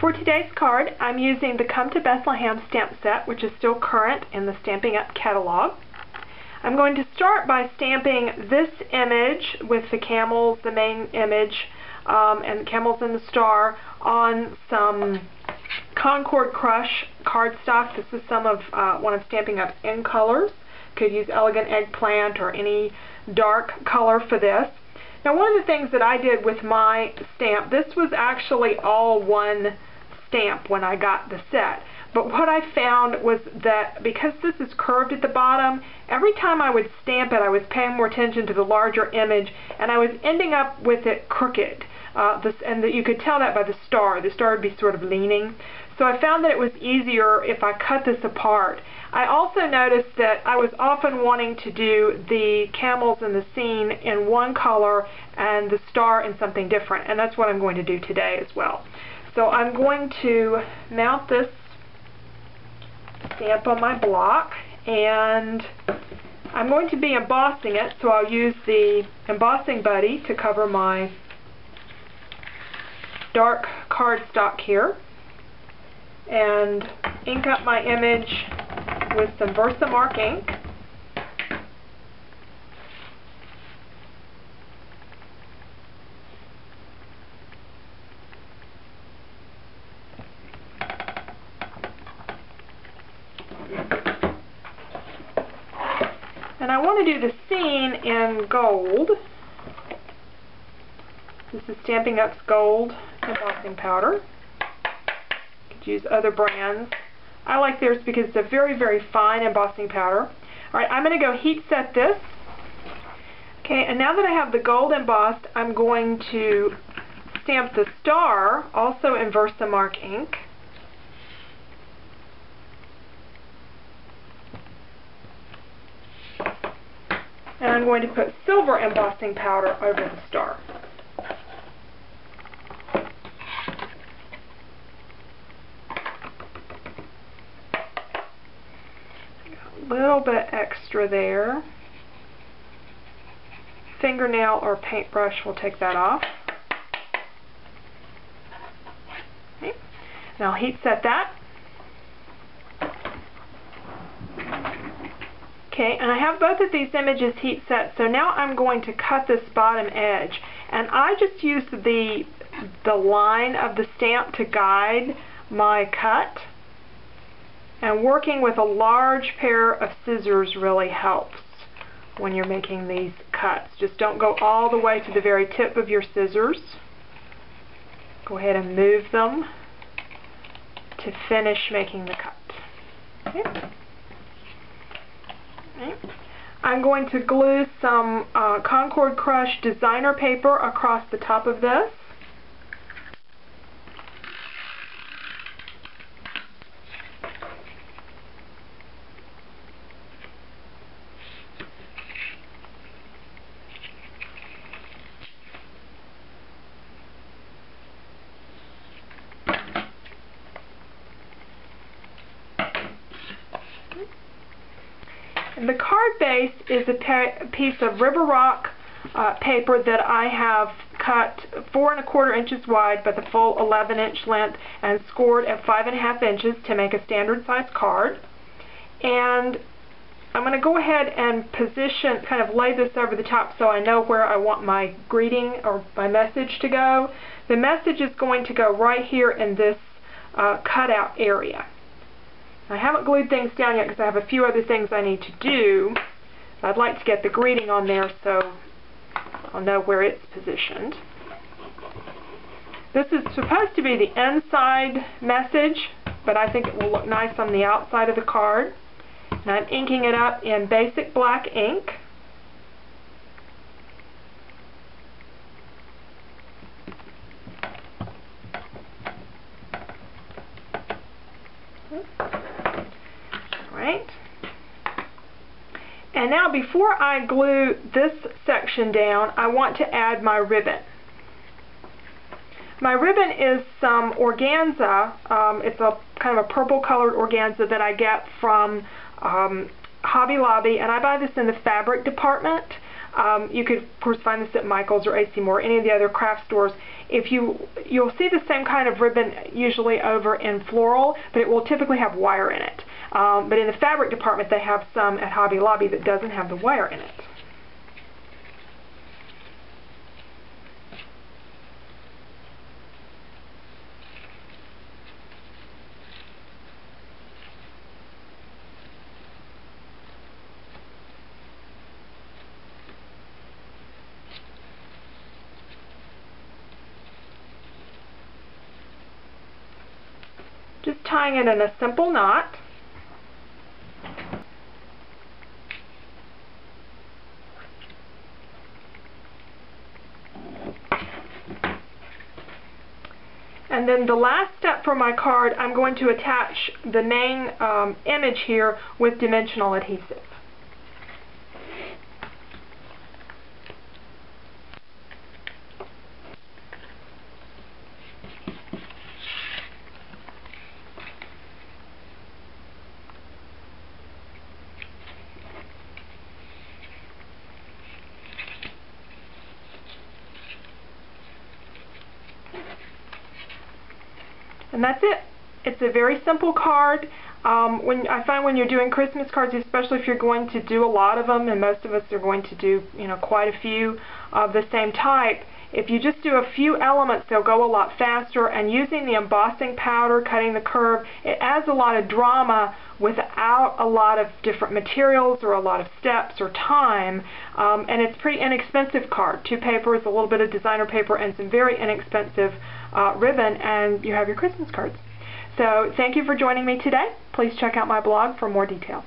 For today's card, I'm using the Come to Bethlehem stamp set, which is still current in the Stampin' Up! Catalog. I'm going to start by stamping this image with the camels, the main image, and the camels and the star on some Concord Crush cardstock. This is some of one of Stampin' Up's in colors. Could use Elegant Eggplant or any dark color for this. Now, one of the things that I did with my stamp, this was actually all one stamp when I got the set. But what I found was that because this is curved at the bottom, every time I would stamp it, I was paying more attention to the larger image, and I was ending up with it crooked. And you could tell that by the star. The star would be sort of leaning. So I found that it was easier if I cut this apart. I also noticed that I was often wanting to do the camels in the scene in one color and the star in something different, and that's what I'm going to do today as well. So I'm going to mount this stamp on my block, and I'm going to be embossing it, so I'll use the embossing buddy to cover my dark cardstock here, and ink up my image with some Versamark ink. And I want to do the scene in gold. This is Stampin' Up's gold embossing powder. You could use other brands. I like theirs because it's a very, very fine embossing powder. Alright, I'm going to go heat set this. Okay, and now that I have the gold embossed, I'm going to stamp the star, also in Versamark ink. And I'm going to put silver embossing powder over the star. A little bit extra there. Fingernail or paintbrush will take that off. Okay. Now I'll heat set that. Okay, and I have both of these images heat set, so now I'm going to cut this bottom edge. And I just use the line of the stamp to guide my cut. And working with a large pair of scissors really helps when you're making these cuts. Just don't go all the way to the very tip of your scissors. Go ahead and move them to finish making the cut. Okay. Okay. I'm going to glue some Concord Crush designer paper across the top of this. And the card base is a piece of River Rock paper that I have cut 4 1/4 inches wide by the full 11-inch length and scored at 5 1/2 inches to make a standard size card. And I'm going to go ahead and position, kind of lay this over the top so I know where I want my greeting or my message to go. The message is going to go right here in this cutout area. I haven't glued things down yet because I have a few other things I need to do. I'd like to get the greeting on there so I'll know where it's positioned. This is supposed to be the inside message, but I think it will look nice on the outside of the card. And I'm inking it up in basic black ink. Right. And now before I glue this section down, I want to add my ribbon. My ribbon is some organza. It's a kind of a purple colored organza that I get from Hobby Lobby, and I buy this in the fabric department. You could, of course, find this at Michael's or AC Moore, any of the other craft stores. You'll see the same kind of ribbon usually over in floral, but it will typically have wire in it. But in the fabric department, they have some at Hobby Lobby that doesn't have the wire in it. Just tying it in a simple knot. And then the last step for my card, I'm going to attach the main image here with dimensional adhesive. And that's it. It's a very simple card. I find when you're doing Christmas cards, especially if you're going to do a lot of them, and most of us are going to do, quite a few of the same type, if you just do a few elements, they'll go a lot faster. And using the embossing powder, cutting the curve, it adds a lot of drama without a lot of different materials or a lot of steps or time. And it's a pretty inexpensive card. 2 papers, a little bit of designer paper, and some very inexpensive ribbon, and you have your Christmas cards. So thank you for joining me today. Please check out my blog for more details.